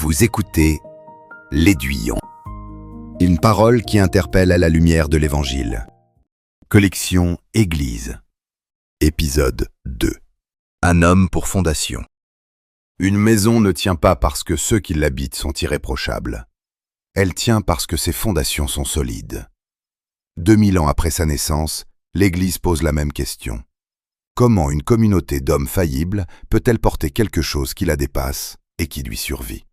Vous écoutez L'Aiguillon, une parole qui interpelle à la lumière de l'Évangile. Collection Église, épisode 2. Un homme pour fondation. Une maison ne tient pas parce que ceux qui l'habitent sont irréprochables. Elle tient parce que ses fondations sont solides. 2000 ans après sa naissance, l'Église pose la même question. Comment une communauté d'hommes faillibles peut-elle porter quelque chose qui la dépasse et qui lui survit?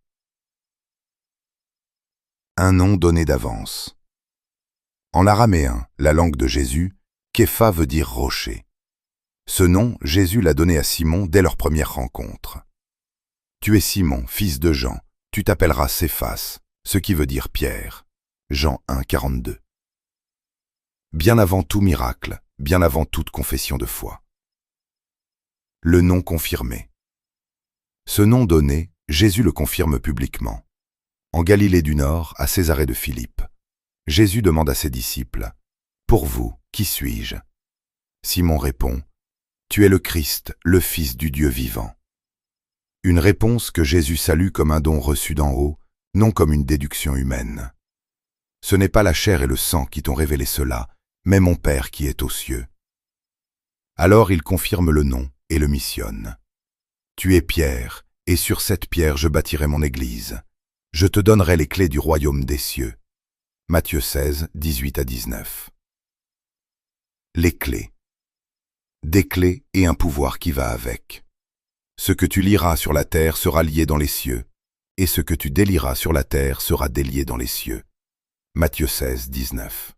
Un nom donné d'avance. En araméen, la langue de Jésus, Képha veut dire rocher. Ce nom, Jésus l'a donné à Simon dès leur première rencontre. Tu es Simon, fils de Jean, tu t'appelleras Céphas, ce qui veut dire Pierre. Jean 1, 42. Bien avant tout miracle, bien avant toute confession de foi. Le nom confirmé. Ce nom donné, Jésus le confirme publiquement. En Galilée du Nord, à Césarée de Philippe, Jésus demande à ses disciples « Pour vous, qui suis-je » Simon répond « Tu es le Christ, le Fils du Dieu vivant. » Une réponse que Jésus salue comme un don reçu d'en haut, non comme une déduction humaine. Ce n'est pas la chair et le sang qui t'ont révélé cela, mais mon Père qui est aux cieux. Alors il confirme le nom et le missionne. Tu es Pierre, et sur cette pierre je bâtirai mon église. Je te donnerai les clés du royaume des cieux. Matthieu 16, 18 à 19. Les clés. Des clés et un pouvoir qui va avec. Ce que tu lieras sur la terre sera lié dans les cieux, et ce que tu délieras sur la terre sera délié dans les cieux. Matthieu 16, 19.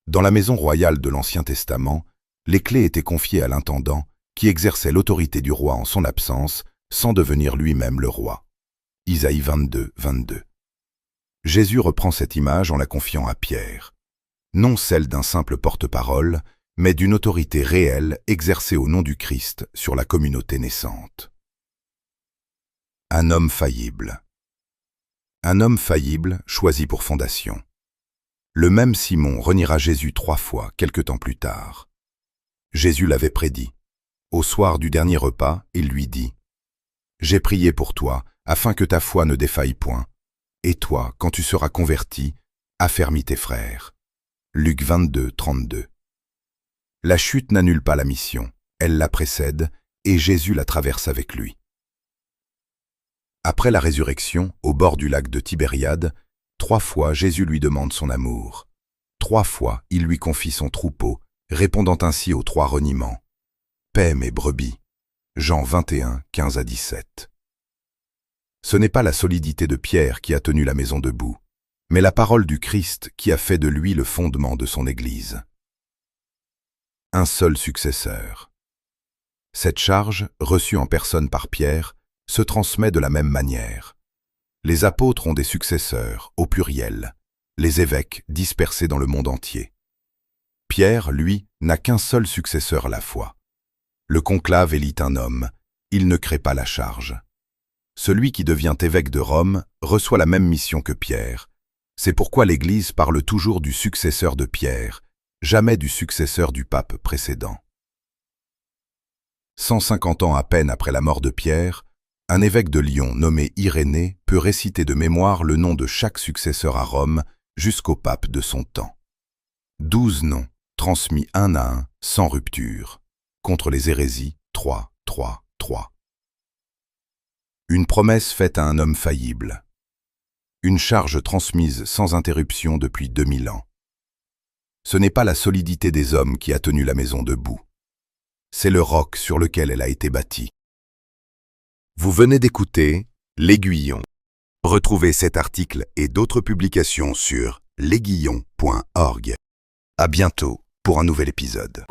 Dans la maison royale de l'Ancien Testament, les clés étaient confiées à l'intendant qui exerçait l'autorité du roi en son absence sans devenir lui-même le roi. Isaïe 22, 22. Jésus reprend cette image en la confiant à Pierre. Non celle d'un simple porte-parole, mais d'une autorité réelle exercée au nom du Christ sur la communauté naissante. Un homme faillible. Un homme faillible choisi pour fondation. Le même Simon reniera Jésus 3 fois quelque temps plus tard. Jésus l'avait prédit. Au soir du dernier repas, il lui dit « J'ai prié pour toi, afin que ta foi ne défaille point. Et toi, quand tu seras converti, affermis tes frères. » Luc 22, 32. La chute n'annule pas la mission, elle la précède, et Jésus la traverse avec lui. Après la résurrection, au bord du lac de Tibériade, 3 fois Jésus lui demande son amour. 3 fois il lui confie son troupeau, répondant ainsi aux 3 reniements. Paix mes brebis. Jean 21, 15 à 17. Ce n'est pas la solidité de Pierre qui a tenu la maison debout, mais la parole du Christ qui a fait de lui le fondement de son Église. Un seul successeur. Cette charge, reçue en personne par Pierre, se transmet de la même manière. Les apôtres ont des successeurs, au pluriel, les évêques dispersés dans le monde entier. Pierre, lui, n'a qu'un seul successeur à la fois. Le conclave élit un homme, il ne crée pas la charge. Celui qui devient évêque de Rome reçoit la même mission que Pierre. C'est pourquoi l'Église parle toujours du successeur de Pierre, jamais du successeur du pape précédent. 150 ans à peine après la mort de Pierre, un évêque de Lyon nommé Irénée peut réciter de mémoire le nom de chaque successeur à Rome jusqu'au pape de son temps. 12 noms, transmis un à un, sans rupture. Contre les hérésies, 3, 3, 3. Une promesse faite à un homme faillible. Une charge transmise sans interruption depuis 2000 ans. Ce n'est pas la solidité des hommes qui a tenu la maison debout. C'est le roc sur lequel elle a été bâtie. Vous venez d'écouter L'Aiguillon. Retrouvez cet article et d'autres publications sur lesaiguillons.org. À bientôt pour un nouvel épisode.